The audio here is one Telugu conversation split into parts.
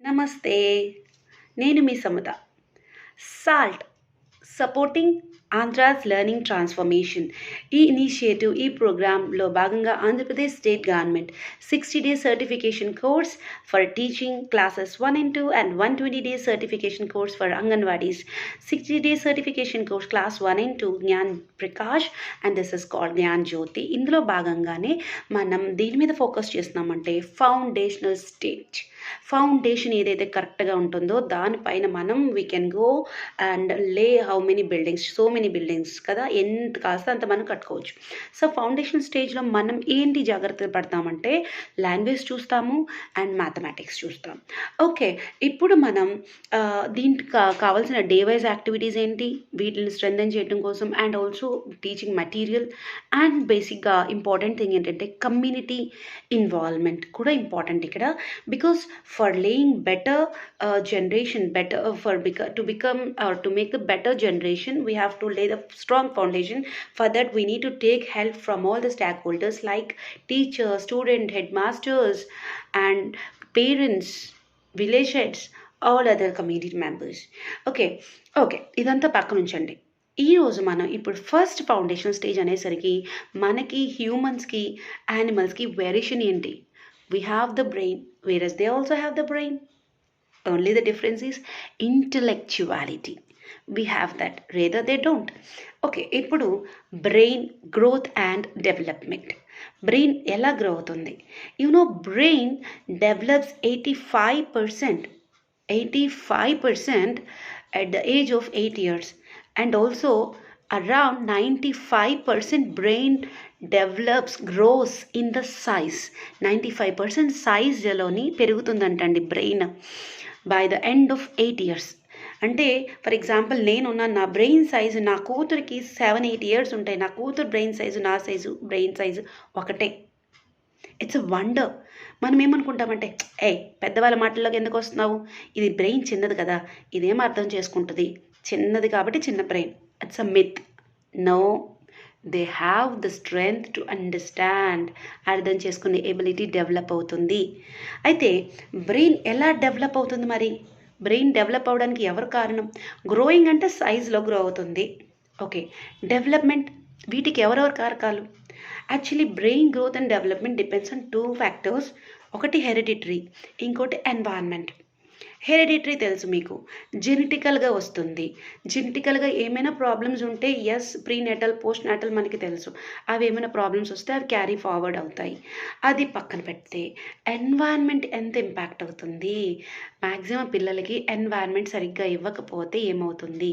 నమస్తే. నేను మీ Samata. SALT supporting Andhra's learning transformation. ఈ ఇనిషియేటివ్, ఈ ప్రోగ్రాంలో భాగంగా Andhra Pradesh state government 60 days certification course for teaching classes 1 and 2 and 120 days certification course for Anganwadis. 60 days certification course class 1 and 2 Gyan Prakash and this is called Gyan Jyoti. ఇందులో భాగంగానే మనం దీని మీద ఫోకస్ చేస్తున్నామంటే ఫౌండేషనల్ స్టేజ్. ఫౌండేషన్ ఏదైతే కరెక్ట్గా ఉంటుందో దానిపైన మనం వీ కెన్ గో అండ్ లే how many buildings, so many buildings కదా, ఎంత కాస్త అంత మనం కట్టుకోవచ్చు. సో ఫౌండేషన్ స్టేజ్లో మనం ఏంటి జాగ్రత్తలు పడతామంటే లాంగ్వేజ్ చూస్తాము అండ్ మ్యాథమెటిక్స్ చూస్తాం. ఓకే, ఇప్పుడు మనం దీనికి కావాల్సిన డే వైజ్ యాక్టివిటీస్ ఏంటి, వీటిని స్ట్రెంథెన్ చేయడం కోసం and also teaching material and బేసిక్గా ఇంపార్టెంట్ థింగ్ ఏంటంటే కమ్యూనిటీ ఇన్వాల్వ్మెంట్ కూడా ఇంపార్టెంట్ ఇక్కడ. Because for laying better generation, better to become or to make the better generation, we have to lay the strong foundation. For that we need to take help from all the stakeholders like teachers, student, headmasters and parents, village heads, all other community members. okay ఇదంతా పక్కన ఉంచండి. ఈరోజు మనం ఇప్పుడు ఫస్ట్ ఫౌండేషన్ స్టేజ్ అనేసరికి మనకి హ్యూమన్స్కి యానిమల్స్కి వేరియేషన్ ఏంటి? We have the brain, whereas they also have the brain. Only the difference is intellectuality. We have that, rather they don't. Okay, ఇప్పుడు brain growth and development. Brain ఎలా గ్రో అవుతుంది? Brain develops 85% at the age of 8 years, and also around 95% brain grows in the size. 95% సైజ్లోని పెరుగుతుందంటండి brain by the end of 8 years. అంటే ఫర్ ఎగ్జాంపుల్ నేనున్న నా బ్రెయిన్ సైజు నా కూతురికి 7-8 years ఉంటాయి. నా కూతురు బ్రెయిన్ సైజు నా బ్రెయిన్ సైజు ఒకటే. It's a wonder. మనం ఏమనుకుంటామంటే పెద్దవాళ్ళ మాటల్లోకి ఎందుకు వస్తున్నావు, ఇది బ్రెయిన్ చిన్నది కదా, ఇదేం అర్థం చేసుకుంటుంది, చిన్నది కాబట్టి చిన్న brain. It's a myth. No, they have the strength to understand. అర్థం చేసుకునే ఎబిలిటీ డెవలప్ అవుతుంది. అయితే బ్రెయిన్ ఎలా డెవలప్ అవుతుంది? మరి బ్రెయిన్ డెవలప్ అవడానికి ఎవరు కారణం? గ్రోయింగ్ అంటే సైజ్లో గ్రో అవుతుంది. ఓకే, డెవలప్మెంట్, వీటికి ఎవరెవరు కారకాలు? Actually brain growth and development depends on 2 factors. ఒకటి హెరిడిటరీ, ఇంకోటి ఎన్వైరన్మెంట్. హెరిడిటరీ తెలుసు మీకు, జెనెటికల్గా వస్తుంది. జెనెటికల్గా ఏమైనా ప్రాబ్లమ్స్ ఉంటే ఎస్, ప్రీనేటల్ పోస్ట్ నేటల్ మనకి తెలుసు, అవి ఏమైనా ప్రాబ్లమ్స్ వస్తే అవి క్యారీ ఫార్వర్డ్ అవుతాయి. అది పక్కన పెడితే ఎన్వైరన్మెంట్ ఎంత ఇంపాక్ట్ అవుతుంది? మ్యాక్సిమం పిల్లలకి ఎన్వైరన్మెంట్ సరిగ్గా ఇవ్వకపోతే ఏమవుతుంది?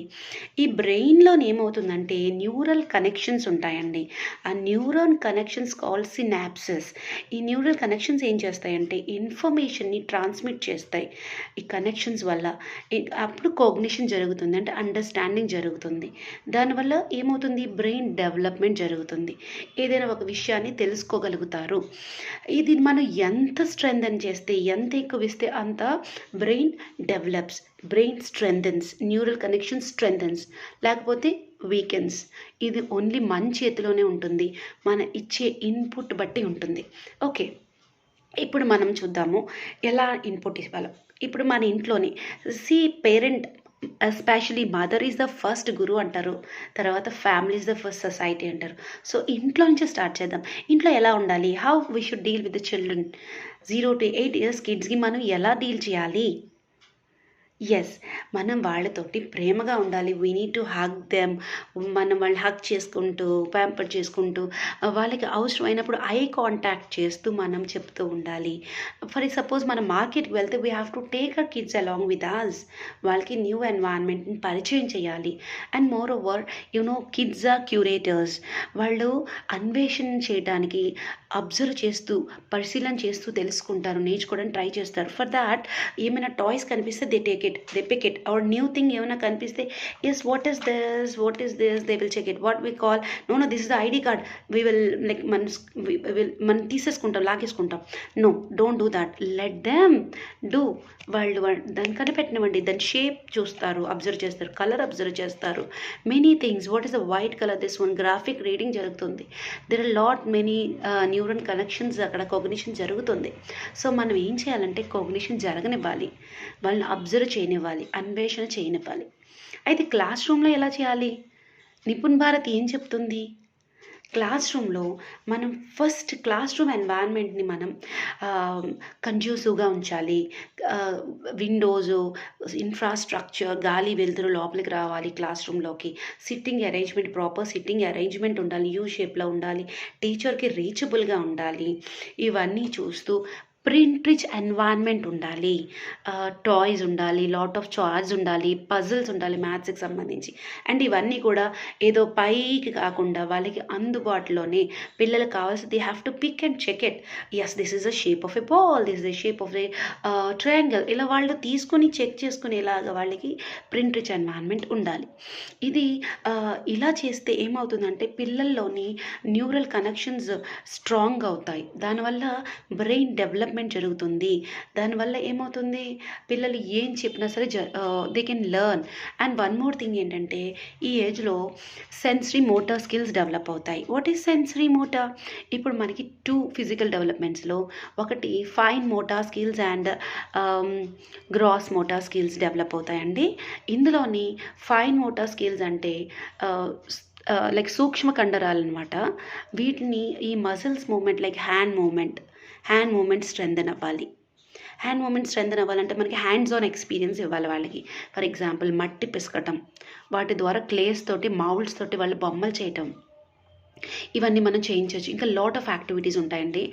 ఈ బ్రెయిన్లోని ఏమవుతుందంటే న్యూరల్ కనెక్షన్స్ ఉంటాయండి. ఆ న్యూరాన్ కనెక్షన్స్ కాల్డ్ సినాప్సెస్. ఈ న్యూరల్ కనెక్షన్స్ ఏం చేస్తాయంటే ఇన్ఫర్మేషన్ని ట్రాన్స్మిట్ చేస్తాయి. ఈ కనెక్షన్స్ వల్ల అప్పుడు కోగ్నిషన్ జరుగుతుంది, అంటే అండర్స్టాండింగ్ జరుగుతుంది. దానివల్ల ఏమవుతుంది? బ్రెయిన్ డెవలప్మెంట్ జరుగుతుంది. ఏదైనా ఒక విషయాన్ని తెలుసుకోగలుగుతారు. ఇది మనం ఎంత స్ట్రెంథెన్ చేస్తే, ఎంత ఎక్కువ ఇస్తే అంత brain develops, brain strengthens, neural connection strengthens, లేకపోతే వీకెన్స్. ఇది ఓన్లీ మన చేతిలోనే ఉంటుంది, మన ఇచ్చే ఇన్పుట్ బట్టి ఉంటుంది. ఓకే, ఇప్పుడు మనం చూద్దాము ఎలా ఇన్పుట్ ఇవ్వాలో. ఇప్పుడు మన ఇంట్లోని parent, especially mother is the first guru అంటారు, తర్వాత family is the first society అంటారు. సో ఇంట్లో నుంచి స్టార్ట్ చేద్దాం. ఇంట్లో ఎలా ఉండాలి? How we should deal with the children. 0 to 8 years కిడ్స్కి మనం ఎలా డీల్ చేయాలి? ఎస్, మనం వాళ్ళతోటి ప్రేమగా ఉండాలి. We need to hug them. మనం వాళ్ళు హగ్ చేసుకుంటూ, ప్యాంపర్ చేసుకుంటూ, వాళ్ళకి అవసరమైనప్పుడు ఐ కాంటాక్ట్ చేస్తూ మనం చెప్తూ ఉండాలి. ఫర్ సపోజ్ మనం మార్కెట్కి వెళ్తే we have to take our kids along with us. వాళ్ళకి న్యూ ఎన్వైరన్మెంట్ని పరిచయం చేయాలి. And moreover kids are curators. వాళ్ళు అన్వేషణ చేయడానికి అబ్జర్వ్ చేస్తూ, పరిశీలన చేస్తూ తెలుసుకుంటారు, నేర్చుకోవడానికి ట్రై చేస్తారు. ఫర్ దాట్ ఏమైనా టాయ్స్ కనిపిస్తే they take it, they pick it. Or new thing ఏమైనా కనిపిస్తే yes, what is this, they will check it. What we call no, this is the ID card, we will like మనం తీసేసుకుంటాం, లాగేసుకుంటాం. No, don't do that. Let them do. వాళ్ళు దాన్ని కనిపెట్టినవ్వండి. దాని షేప్ చూస్తారు, అబ్జర్వ్ చేస్తారు, కలర్ అబ్జర్వ్ చేస్తారు, many things. What is the white colour, this one graphic reading జరుగుతుంది. There are lot many new neural connections అక్కడ కాగ్నిషన్ జరుగుతుంది. సో మనం ఏం చేయాలంటే కాగ్నిషన్ జరగనివ్వాలి, వాళ్ళని అబ్జర్వ్ చేయనివ్వాలి, అన్వేషణ చేయనివ్వాలి. అయితే క్లాస్ రూమ్లో ఎలా చేయాలి? నిపుణ్ భారత్ ఏం చెప్తుంది? క్లాస్ రూమ్లో మనం ఫస్ట్ క్లాస్ రూమ్ ఎన్వైర్న్మెంట్ని మనం కండ్యూసివ్గా ఉంచాలి. విండోసు, ఇన్ఫ్రాస్ట్రక్చర్, గాలి వెలుతురు లోపలికి రావాలి క్లాస్ రూమ్లోకి. Sitting arrangement, proper sitting arrangement ఉండాలి, యూ షేప్లో ఉండాలి, టీచర్కి రీచబుల్గా ఉండాలి. ఇవన్నీ చూస్తూ ప్రింట్ రిచ్ ఎన్వైర్న్మెంట్ ఉండాలి, టాయ్స్ ఉండాలి, లాట్ ఆఫ్ చార్ట్స్ ఉండాలి, పజిల్స్ ఉండాలి మ్యాథ్స్కి సంబంధించి. అండ్ ఇవన్నీ కూడా ఏదో పైకి కాకుండా వాళ్ళకి అందుబాటులోనే పిల్లలకు కావాల్సి they have to pick and check it. Yes, this is the shape of a ball, this is the shape of a triangle. ఇలా వాళ్ళు తీసుకొని చెక్ చేసుకునేలాగా వాళ్ళకి ప్రింట్ రిచ్ ఎన్వైర్న్మెంట్ ఉండాలి. ఇది ఇలా చేస్తే ఏమవుతుందంటే పిల్లల్లోని న్యూరల్ కనెక్షన్స్ స్ట్రాంగ్ అవుతాయి. దానివల్ల బ్రెయిన్ డెవలప్మెంట్ జరుగుతుంది. దానివల్ల ఏమవుతుంది, పిల్లలు ఏం చెప్పినా సరే they can learn. And one more thing ఏంటంటే ఈ ఏజ్లో సెన్సరీ మోటార్ స్కిల్స్ డెవలప్ అవుతాయి. What is sensory motor? ఇప్పుడు మనకి 2 ఫిజికల్ డెవలప్మెంట్స్లో ఒకటి fine motor skills and gross motor skills develop అవుతాయండి. ఇందులోని ఫైన్ మోటార్ స్కిల్స్ అంటే లైక్ సూక్ష్మ కండరాలు అనమాట. వీటిని ఈ muscles movement like hand movement strengthen అవ్వాలి. హ్యాండ్ మూమెంట్ స్ట్రెంథెన్ అవ్వాలంటే మనకి హ్యాండ్స్ ఆన్ ఎక్స్పీరియన్స్ ఇవ్వాలి వాళ్ళకి. ఫర్ ఎగ్జాంపుల్ మట్టి పిసకటం, వాటి ద్వారా క్లేస్ తోటి, మౌల్డ్స్ తోటి వాళ్ళు బొమ్మలు చేయటం, ఇవన్నీ మనం చేయించవచ్చు. ఇంకా లాట్ ఆఫ్ యాక్టివిటీస్ ఉంటాయండి.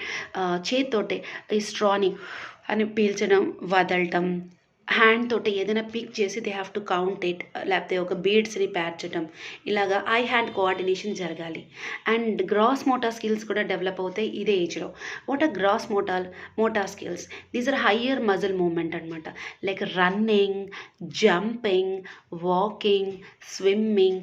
చేతితోటే ఈ స్ట్రాని అని పీల్చడం, వదలటం, హ్యాండ్ తోటి ఏదైనా పిక్ చేసి they have to count it, లేకపోతే ఒక బీడ్స్ని పేర్చడం, ఇలాగా ఐ హ్యాండ్ కోఆర్డినేషన్ జరగాలి. అండ్ గ్రాస్ మోటార్ స్కిల్స్ కూడా డెవలప్ అవుతాయి ఇదే ఏజ్లో. What are gross motor skills? These are higher muscle movement అనమాట. Like running, jumping, walking, swimming,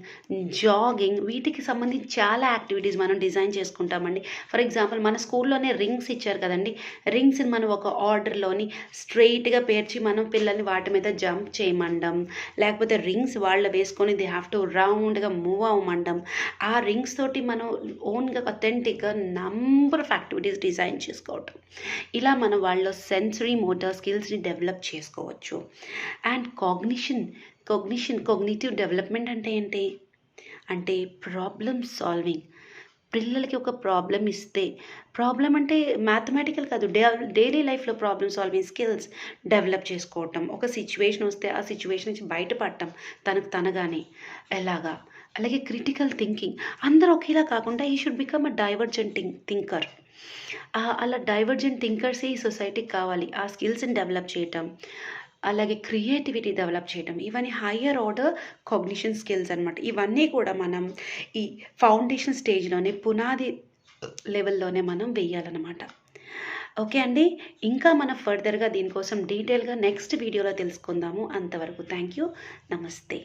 jogging, వీటికి సంబంధించి చాలా యాక్టివిటీస్ మనం డిజైన్ చేసుకుంటామండి. ఫర్ ఎగ్జాంపుల్ మన స్కూల్లోనే రింగ్స్ ఇచ్చారు కదండి. రింగ్స్ని మనం ఒక ఆర్డర్లోని స్ట్రెయిట్గా పేర్చి మనం పిల్లల్ని వాటి మీద జంప్ చేయమండం, లేకపోతే రింగ్స్ వాళ్ళు వేసుకొని దే హ్యావ్ టు రౌండ్గా మూవ్ అవ్వమండం. ఆ రింగ్స్ తోటి మనం ఓన్గా అథెంటిక్గా నంబర్ ఆఫ్ యాక్టివిటీస్ డిజైన్ చేసుకోవటం. ఇలా మనం వాళ్ళ సెన్సరీ మోటార్ స్కిల్స్ని డెవలప్ చేసుకోవచ్చు. అండ్ కాగ్నిటివ్ డెవలప్మెంట్ అంటే ఏంటి అంటే ప్రాబ్లమ్ సాల్వింగ్. పిల్లలకి ఒక ప్రాబ్లం ఇస్తే, ప్రాబ్లం అంటే మ్యాథమెటికల్ కాదు, డైలీ లైఫ్లో ప్రాబ్లమ్ సాల్వింగ్ స్కిల్స్ డెవలప్ చేసుకోవటం. ఒక సిచ్యువేషన్ వస్తే ఆ సిచ్యువేషన్ నుంచి బయటపడటం తనగానే ఎలాగా. అలాగే క్రిటికల్ థింకింగ్, అందరూ ఒకేలా కాకుండా ఈ should become a divergent thinker. అలా డైవర్జెంట్ థింకర్సే ఈ సొసైటీకి కావాలి. ఆ స్కిల్స్ని డెవలప్ చేయటం, అలాగే క్రియేటివిటీ డెవలప్ చేయటం, ఇవన్నీ హయ్యర్ ఆర్డర్ కాగ్నిషన్ స్కిల్స్ అనమాట. ఇవన్నీ కూడా మనం ఈ ఫౌండేషన్ స్టేజ్లోనే, పునాది లెవెల్లోనే మనం వేయాలన్నమాట. ఓకే అండి, ఇంకా మనం ఫర్దర్గా దీనికోసం డీటెయిల్గా నెక్స్ట్ వీడియోలో తెలుసుకుందాము. అంతవరకు థ్యాంక్ యూ, నమస్తే.